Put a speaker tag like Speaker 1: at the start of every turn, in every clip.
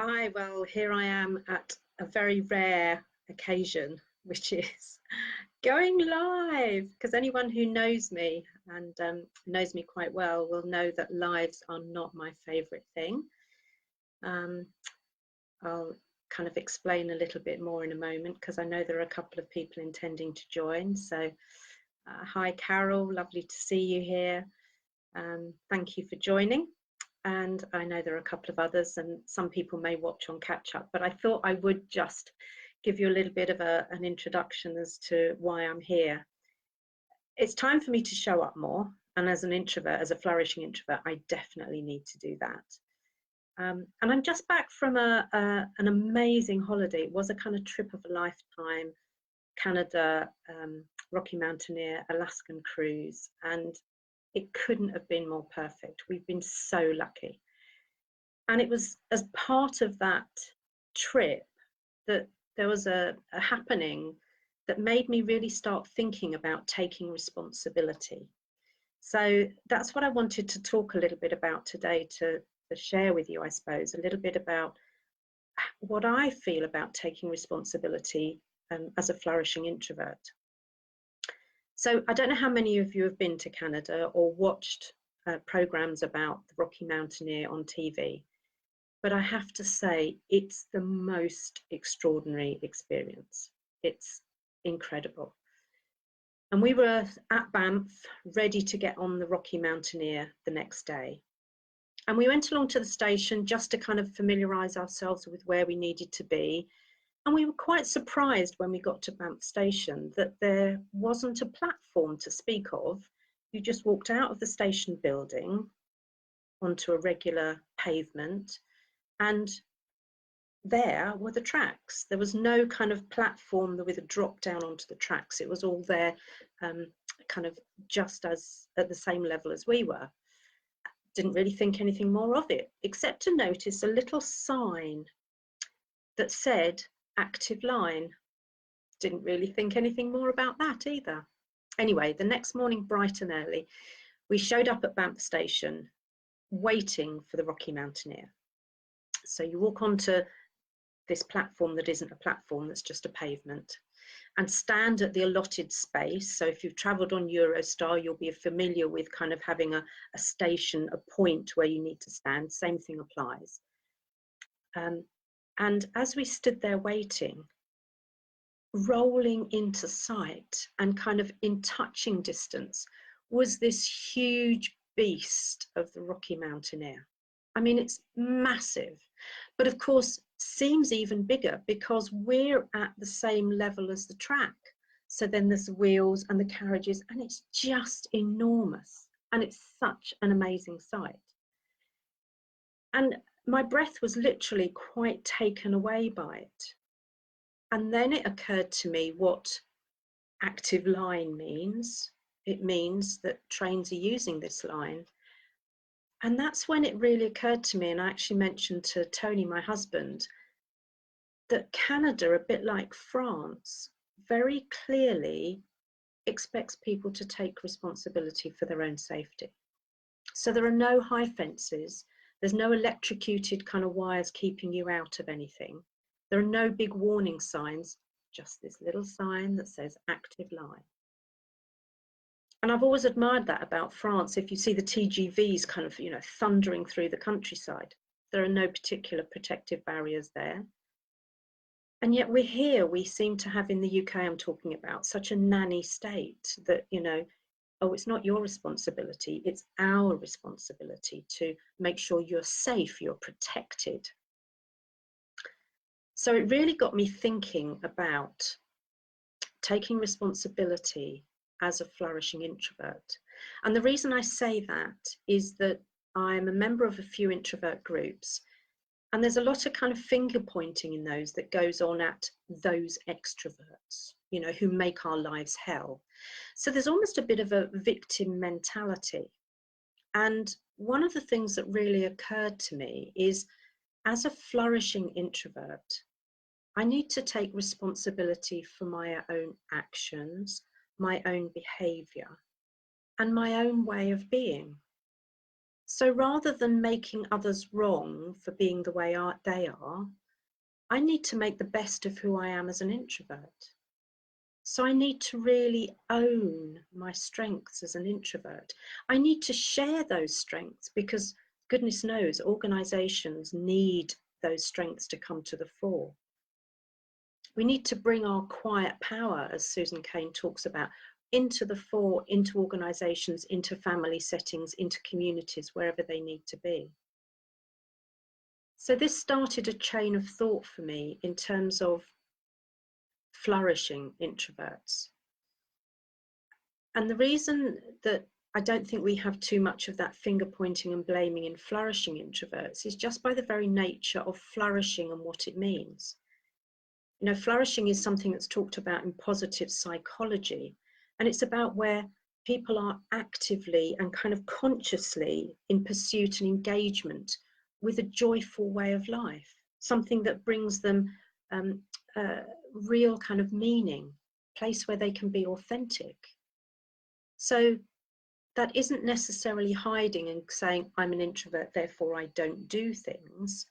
Speaker 1: Hi, well, here I am at a very rare occasion, which is going live. Because anyone who knows me and knows me quite well will know that lives are not my favourite thing. I'll kind of explain a little bit more in a moment because I know there are a couple of people intending to join. So, hi, Carol, lovely to see you here. Thank you for joining. And I know there are a couple of others and some people may watch on catch up, but I thought I would just give you a little bit of an introduction as to why I'm here. It's time for me to show up more, and as an introvert, as a flourishing introvert, I definitely need to do that. And I'm just back from an amazing holiday. It was a kind of trip of a lifetime, Canada, Rocky Mountaineer, Alaskan cruise, and it couldn't have been more perfect. We've been so lucky. And it was as part of that trip that there was a happening that made me really start thinking about taking responsibility. So that's what I wanted to talk a little bit about today, to share with you, I suppose, a little bit about what I feel about taking responsibility as a flourishing introvert. So I don't know how many of you have been to Canada or watched programs about the Rocky Mountaineer on TV, but I have to say it's the most extraordinary experience. It's incredible. And we were at Banff, ready to get on the Rocky Mountaineer the next day. And we went along to the station just to kind of familiarise ourselves with where we needed to be. And we were quite surprised when we got to Banff Station that there wasn't a platform to speak of. You just walked out of the station building onto a regular pavement, and there were the tracks. There was no kind of platform with a drop down onto the tracks. It was all there kind of just as at the same level as we were. Didn't really think anything more of it, except to notice a little sign that said active line. Didn't really think anything more about that either. Anyway, the next morning, bright and early, we showed up at Banff Station waiting for the Rocky Mountaineer. So you walk onto this platform that isn't a platform, that's just a pavement, and stand at the allotted space. So if you've travelled on Eurostar, you'll be familiar with kind of having a station, a point where you need to stand. Same thing applies. And as we stood there waiting, rolling into sight and kind of in touching distance was this huge beast of the Rocky Mountaineer. I mean, it's massive, but of course seems even bigger because we're at the same level as the track. So then there's the wheels and the carriages, and it's just enormous. And it's such an amazing sight. And my breath was literally quite taken away by it. And then it occurred to me what active line means. It means that trains are using this line. And that's when it really occurred to me, and I actually mentioned to Tony, my husband, that Canada, a bit like France, very clearly expects people to take responsibility for their own safety. So there are no high fences. There's no electrocuted kind of wires keeping you out of anything. There are no big warning signs, just this little sign that says active line. And I've always admired that about France. If you see the TGVs kind of, thundering through the countryside, there are no particular protective barriers there. And yet we're here, we seem to have in the UK, I'm talking about, such a nanny state that, oh, it's not your responsibility, it's our responsibility to make sure you're safe, you're protected. So it really got me thinking about taking responsibility as a flourishing introvert. And the reason I say that is that I'm a member of a few introvert groups, and there's a lot of kind of finger pointing in those that goes on at those extroverts, who make our lives hell. So there's almost a bit of a victim mentality. And one of the things that really occurred to me is, as a flourishing introvert, I need to take responsibility for my own actions, my own behavior, and my own way of being. So rather than making others wrong for being the way they are, I need to make the best of who I am as an introvert. So I need to really own my strengths as an introvert. I need to share those strengths because goodness knows organizations need those strengths to come to the fore. We need to bring our quiet power, as Susan Cain talks about, into the fore, into organizations, into family settings, into communities, wherever they need to be. So this started a chain of thought for me in terms of flourishing introverts. And the reason that I don't think we have too much of that finger pointing and blaming in flourishing introverts is just by the very nature of flourishing and what it means. You know, flourishing is something that's talked about in positive psychology, and it's about where people are actively and kind of consciously in pursuit and engagement with a joyful way of life, something that brings them real kind of meaning, place where they can be authentic. So that isn't necessarily hiding and saying, I'm an introvert, therefore I don't do things.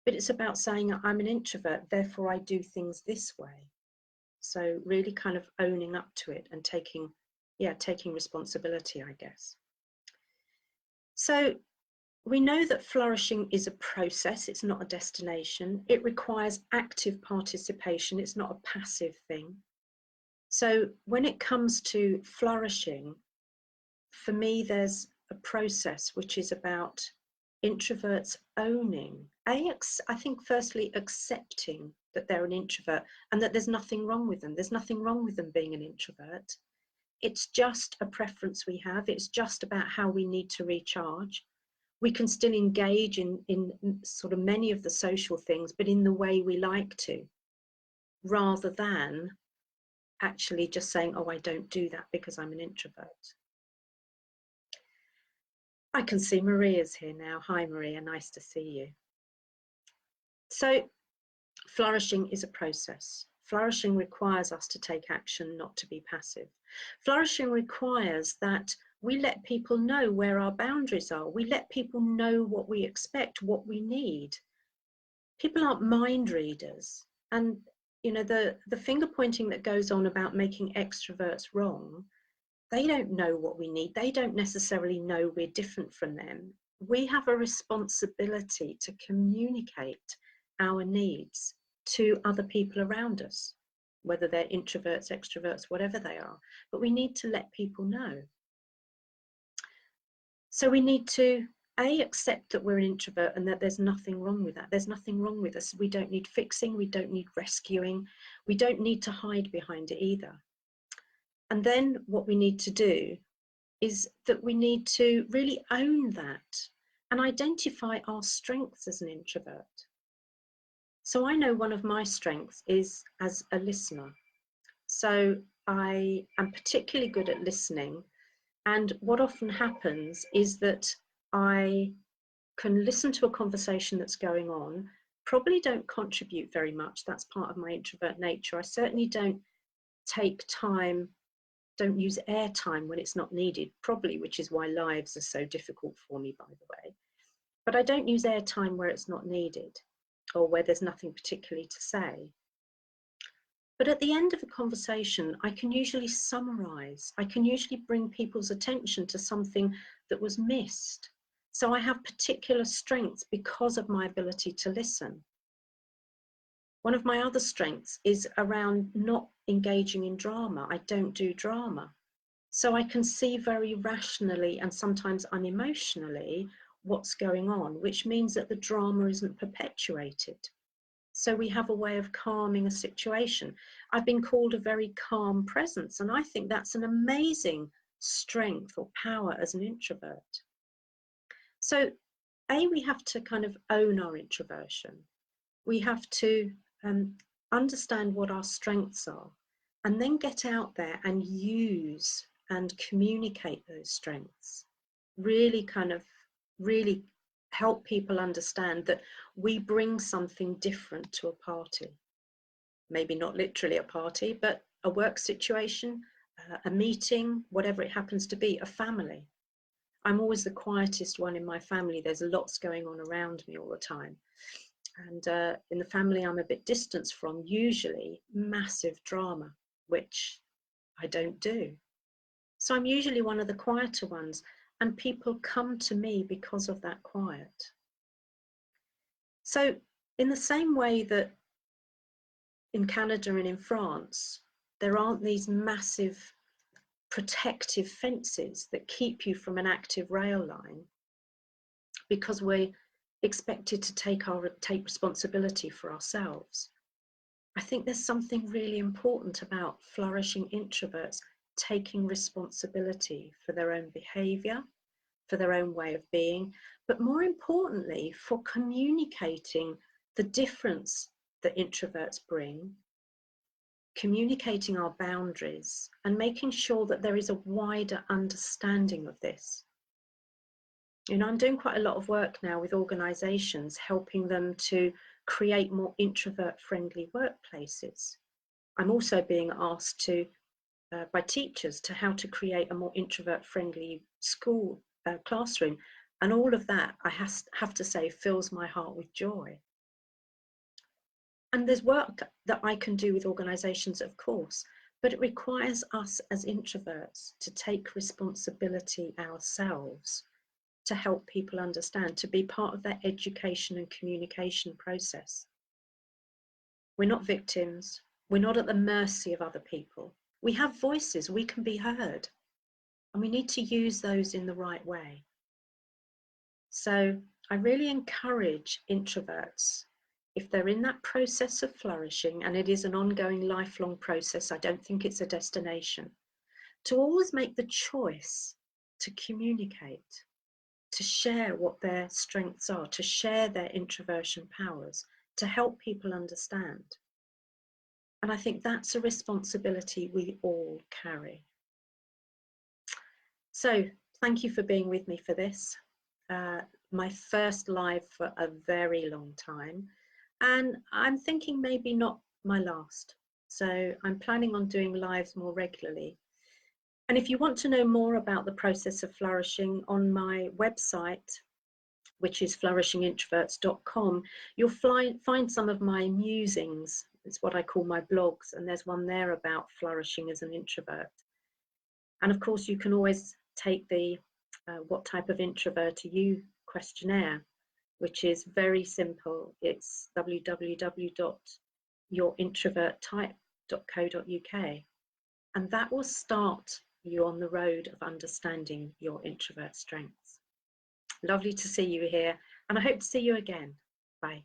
Speaker 1: But it's about saying, I'm an introvert, therefore I do things this way. So really kind of owning up to it and taking responsibility, I guess. So we know that flourishing is a process, it's not a destination. It requires active participation, it's not a passive thing. So when it comes to flourishing, for me, there's a process which is about introverts owning, I think firstly accepting that they're an introvert and that there's nothing wrong with them. There's nothing wrong with them being an introvert. It's just a preference we have. It's just about how we need to recharge. We can still engage in sort of many of the social things, but in the way we like to, rather than actually just saying, oh, I don't do that because I'm an introvert. I can see Maria's here now. Hi, Maria, nice to see you. So flourishing is a process. Flourishing requires us to take action, not to be passive. Flourishing requires that we let people know where our boundaries are. We let people know what we expect, what we need. People aren't mind readers. And, you know, the finger pointing that goes on about making extroverts wrong, they don't know what we need. They don't necessarily know we're different from them. We have a responsibility to communicate our needs to other people around us, whether they're introverts, extroverts, whatever they are. But we need to let people know. So we need to, accept that we're an introvert and that there's nothing wrong with that. There's nothing wrong with us. We don't need fixing. We don't need rescuing. We don't need to hide behind it either. And then what we need to do is that we need to really own that and identify our strengths as an introvert. So I know one of my strengths is as a listener. So I am particularly good at listening. And what often happens is that I can listen to a conversation that's going on, probably don't contribute very much. That's part of my introvert nature. I certainly don't take time, don't use airtime when it's not needed, probably, which is why lives are so difficult for me, by the way. But I don't use airtime where it's not needed or where there's nothing particularly to say. But at the end of a conversation, I can usually summarize. I can usually bring people's attention to something that was missed. So I have particular strengths because of my ability to listen. One of my other strengths is around not engaging in drama. I don't do drama. So I can see very rationally and sometimes unemotionally what's going on, which means that the drama isn't perpetuated. So we have a way of calming a situation. I've been called a very calm presence, and I think that's an amazing strength or power as an introvert. So we have to kind of own our introversion. We have to understand what our strengths are, and then get out there and use and communicate those strengths. Really help people understand that we bring something different to a party. Maybe not literally a party, but a work situation, a meeting, whatever it happens to be, a family. I'm always the quietest one in my family. There's lots going on around me all the time. And in the family I'm a bit distanced from, usually massive drama, which I don't do. So I'm usually one of the quieter ones, and people come to me because of that quiet. So in the same way that in Canada and in France, there aren't these massive protective fences that keep you from an active rail line, because we're expected to take responsibility for ourselves. I think there's something really important about flourishing introverts taking responsibility for their own behavior, for their own way of being, but more importantly, for communicating the difference that introverts bring, communicating our boundaries, and making sure that there is a wider understanding of this. You know, I'm doing quite a lot of work now with organizations, helping them to create more introvert-friendly workplaces. I'm also being asked to, by teachers, to how to create a more introvert-friendly school classroom. And all of that, I have to say, fills my heart with joy. And there's work that I can do with organizations, of course, but it requires us as introverts to take responsibility ourselves to help people understand, to be part of their education and communication process. We're not victims. We're not at the mercy of other people. We have voices, we can be heard, and we need to use those in the right way. So I really encourage introverts, if they're in that process of flourishing, and it is an ongoing lifelong process, I don't think it's a destination, to always make the choice to communicate, to share what their strengths are, to share their introversion powers, to help people understand. And I think that's a responsibility we all carry. So thank you for being with me for this. My first live for a very long time. And I'm thinking maybe not my last. So I'm planning on doing lives more regularly. And if you want to know more about the process of flourishing, on my website, which is flourishingintroverts.com, you'll find some of my musings. It's what I call my blogs, and there's one there about flourishing as an introvert. And of course, you can always take the what type of introvert are you questionnaire, which is very simple. It's www.yourintroverttype.co.uk, and that will start you on the road of understanding your introvert strengths. Lovely to see you here, and I hope to see you again. Bye.